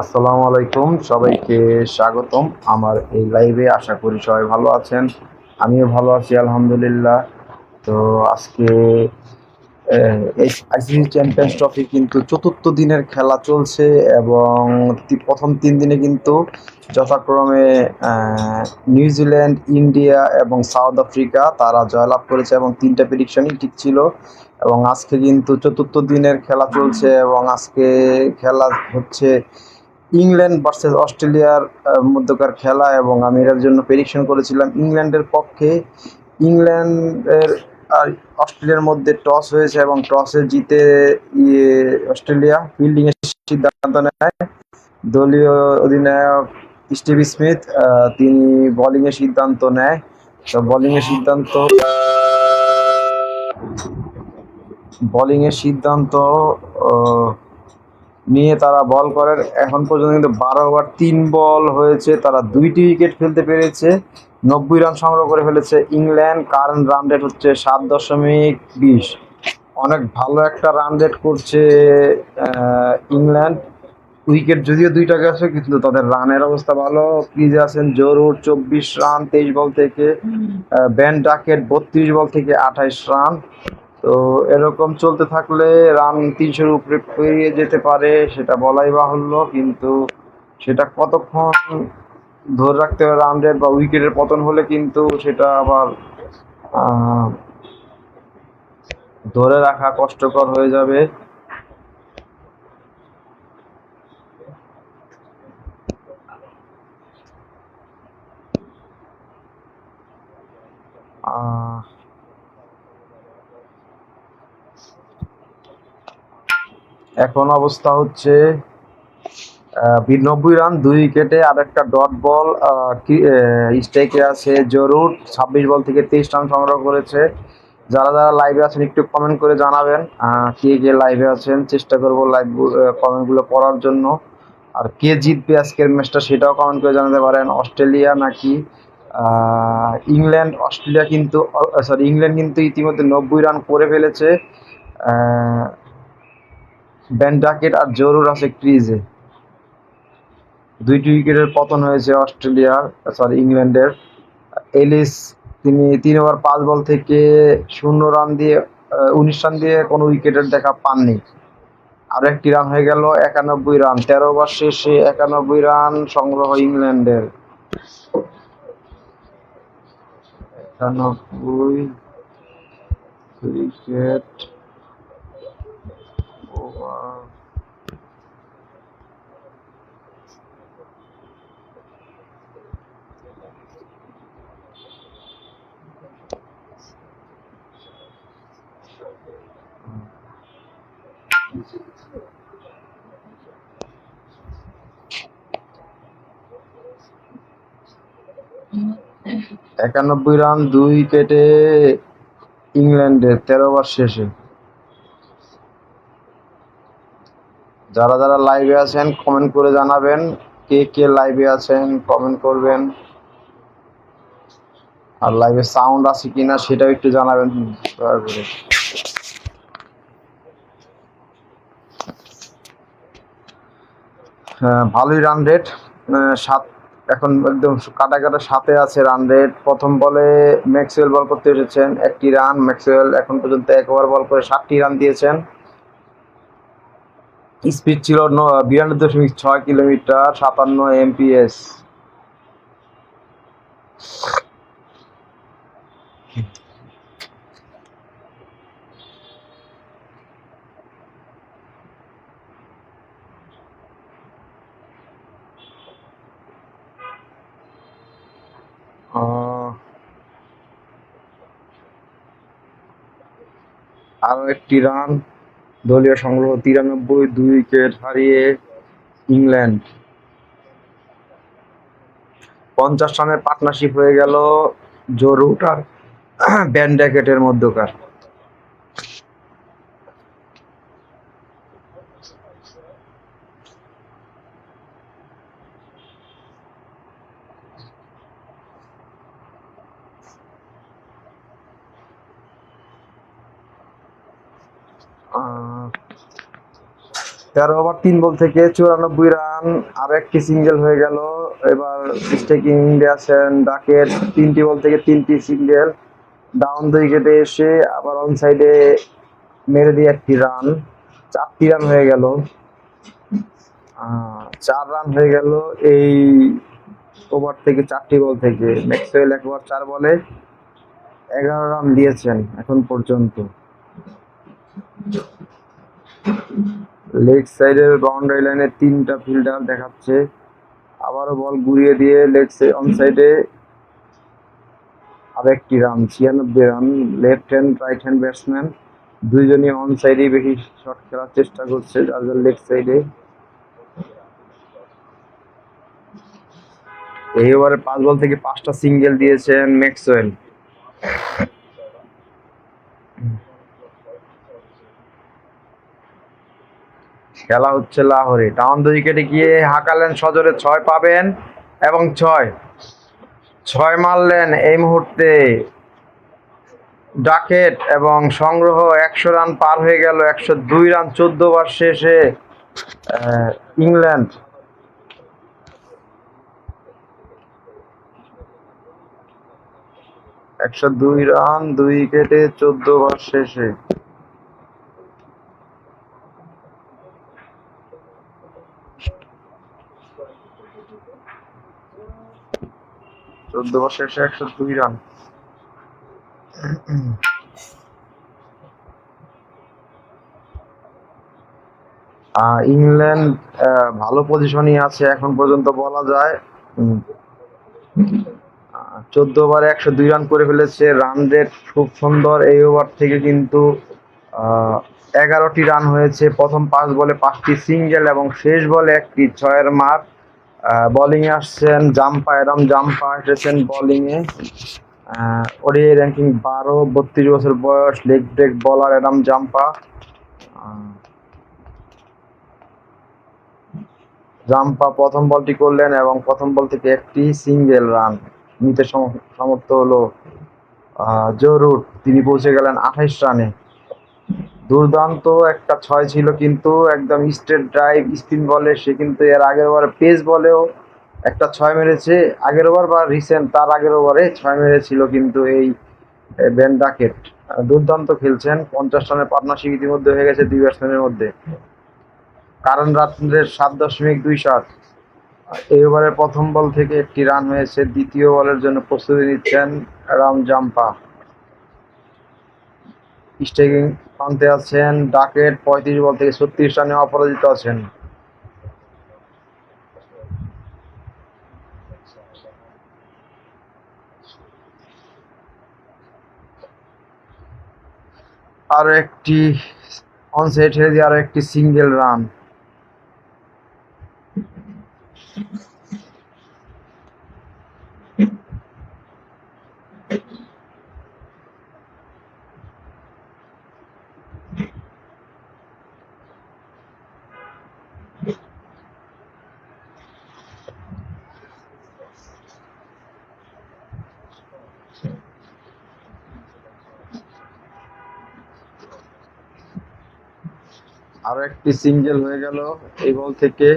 আসসালামু আলাইকুম, সবাইকে স্বাগতম আমার এই লাইভে। আশা করি সবাই ভালো আছেন। আমিও ভালো আছি আলহামদুলিল্লাহ। তো আজকে এই আইসিসি চ্যাম্পিয়ন্স ট্রফি কিন্তু চতুর্থ দিনের খেলা চলছে এবং প্রথম 3 দিনে কিন্তু যথাক্রমে নিউজিল্যান্ড, ইন্ডিয়া এবং সাউথ আফ্রিকা তারা জয়লাভ করেছে এবং 3টা প্রেডিকশনই ঠিক ছিল। এবং আজকে কিন্তু চতুর্থ দিনের খেলা চলছে এবং আজকে খেলা হচ্ছে ইংল্যান্ড ভার্সেস অস্ট্রেলিয়ার মধ্যকার খেলা। এবং আমি এটার জন্য প্রেডিকশন করেছিলাম ইংল্যান্ডের পক্ষে। ইংল্যান্ডের আর অস্ট্রেলিয়ার মধ্যে টস হয়েছে এবং টসে জিতে অস্ট্রেলিয়া ফিল্ডিং এর সিদ্ধান্ত নেয়। দলীয় অধিনায়ক স্টিভ স্মিথ তিনি বোলিং এর সিদ্ধান্ত নেয়। তো বোলিং এর সিদ্ধান্ত নিয়ে তারা বল করেন। এখন পর্যন্ত কিন্তু 12 ওভার 3 বল হয়েছে, তারা 2টি উইকেট ফেলতে পেরেছে, 90 রান সংগ্রহ করে ফেলেছে ইংল্যান্ড। কারেন্ট রান রেট হচ্ছে 7.20। অনেক ভালো একটা রান রেট করছে ইংল্যান্ড। উইকেট যদিও 2টা গেছে কিন্তু তাদের রানের অবস্থা ভালো। ক্রিজে আছেন জো রুট 24 রান 23 বল থেকে, বেন ডাকেট 32 বল থেকে 28 রান। তো এরকম চলতে থাকলে রান 300-র উপরে পেরিয়ে যেতে পারে, সেটা বলাই বাহুল্য। কিন্তু সেটা কতক্ষণ ধরে রাখতে হবে রান রেট বা উইকেটের পতন হলে কিন্তু সেটা আবার ধরে রাখা কষ্টকর হয়ে যাবে। এখন অবস্থা হচ্ছে 90 রান 2 উইকেটে, আর একটা ডট বল। স্ট্রাইকে আছে জরুর 26 বল থেকে 23 রান সংগ্রহ করেছে। যারা যারা লাইভে আছেন একটু কমেন্ট করে জানাবেন কে কে লাইভে আছেন। চেষ্টা করবো লাইভ কমেন্টগুলো পড়ার জন্য। আর কে জিতবে আজকের ম্যাচটা সেটাও কমেন্ট করে জানাতে পারেন, অস্ট্রেলিয়া নাকি ইংল্যান্ড। ইংল্যান্ড কিন্তু ইতিমধ্যে 90 রান করে ফেলেছে। বেন ডাকেট আর জরুর আছে ক্রিজে। 2টি উইকেটের পতন হয়েছে ইংল্যান্ডের। এলিস তিনি 3 ওভার 5 বল থেকে 0 রান দিয়ে 19 রান দিয়ে কোনো উইকেটের দেখা পাননি। আরো একটি রান হয়ে গেল 91 রান। 13 ওভার শেষে 91 রান সংগ্রহ ইংল্যান্ডের। 91 উইকেট ওভার। 91 রান 2 উইকেটে ইংল্যান্ডের 13 ওভার শেষে। যারা যারা লাইভে আছেন কমেন্ট করে জানাবেন কে কে লাইভে আছেন, কমেন্ট করবেন। আর লাইভে সাউন্ড আছে কিনা সেটাও একটু জানাবেন দয়া করে। ভালোই রান রেট, সাত। এখন একদম কাটা কাটা 7-এ আছে রান রেট। প্রথম বলে ম্যাক্সওয়েল বল করতে এসেছেন, 1টি রান। ম্যাক্সওয়েল এখন পর্যন্ত 1 ওভার বল করে 7টি রান দিয়েছেন। স্পিড ছিল 92.6 কিলোমিটার, 57 MPS। আরো একটি রান, দলীয় সংগ্রহ 93। 2 উইকেট হারিয়ে ইংল্যান্ড 50 রানের পার্টনারশিপ হয়ে গেল জো রুট আর বেন ড্যাকেটের মধ্যকার। 13 ওভার 3 বল থেকে 94 রান, আর একটি সিঙ্গেল হয়ে গেল। এবার স্টেকিং আছেন ডাকের, 3টি বল থেকে 3টি সিঙ্গেল, ডাউন 2 উইকেটে এসে আবার অন সাইডে মেরে দিয়ে 1টি রান, 4টি রান হয়ে গেল। 4 রান হয়ে গেল এই ওভার থেকে, 4টি বল থেকে। ম্যাক্সওয়েল 1 ওভার 4 বলে 11 রান দিয়েছেন এখন পর্যন্ত। লেগ সাইডের বাউন্ডারি লাইনে 3টা ফিল্ডার দেখাচ্ছে। আবারও বল ঘুরিয়ে দিয়ে লেগ অন সাইডে আর 1টি run, 96 run. Left hand right hand batsman দুইজনই অন সাইডেই বেশি শট খেলার চেষ্টা করছে, যার লেগ সাইডে। এই ওভারে 5 বল থেকে 5টা সিঙ্গেল দিয়েছেন ম্যাক্সওয়েল। খেলা হচ্ছে লাহোরে। ডাউন 2 উইকেটে গিয়ে হাঁকালেন সজোরে, 6 পাবেন এবং 6 মারলেন এই মুহূর্তে ডাকেট, এবং সংগ্রহ 100 রান পার হয়ে গেল। 102 রান 14 ওভার শেষে ইংল্যান্ড। রান 2 উইকেটে 14 ওভার শেষে। ওভার শেষে 102 রান। ইংল্যান্ড ভালো পজিশনই আছে এখন পর্যন্ত বলা যায়। 14 ওভারে 102 রান করে ফেলেছে। রান রেট খুব সুন্দর। এই ওভার থেকে কিন্তু 11টি রান হয়েছে। প্রথম 5 বলে 5টি সিঙ্গেল এবং শেষ বলে 1টি 6-এর মার। বোলিং এ আসছেন জাম্পা, এরম জাম্পা এসেছেন বোলিং এ। ওডিআই র্যাঙ্কিং 12, 32 বছর বয়স, লেগ ব্রেক বোলার এরম জাম্পা। প্রথম বলটি করলেন এবং প্রথম বল থেকে 1টি সিঙ্গেল রান নিতে সমর্থ হলো জো রুট। তিনি পৌঁছে গেলেন 28 রানে। দুর্দান্ত একটা 6 ছিল, কিন্তু একদম স্ট্রেট ড্রাইভ স্পিন বলে সে কিন্তু এর আগের ওভারে পেস বলেও একটা 6 মেরেছে। আগের ওভার বা রিসেন্ট তার আগের ওভারে 6 মেরেছিল কিন্তু এই বেন ডাকেট। দুর্দান্ত খেলছেন। 50 রানের পার্টনারশিপ ইতিমধ্যে হয়ে গেছে 2 ব্যাটসম্যানের মধ্যে। কারণ রাত্রের 7.27। এই ওভারের প্রথম বল থেকে 1টি রান হয়েছে। দ্বিতীয় বলের জন্য প্রস্তুতি নিচ্ছেন রাম জাম্পা। স্ট্রাইকিং প্রান্তে আছেন ডাকেট, 35 বল থেকে 36 রানে অপরাজিত আছেন। আরো একটি অন সাইড ছেড়ে দিয়ে আরো একটি সিঙ্গেল রান। আরো একটি সিঙ্গেল হয়ে গেল এই বল থেকে।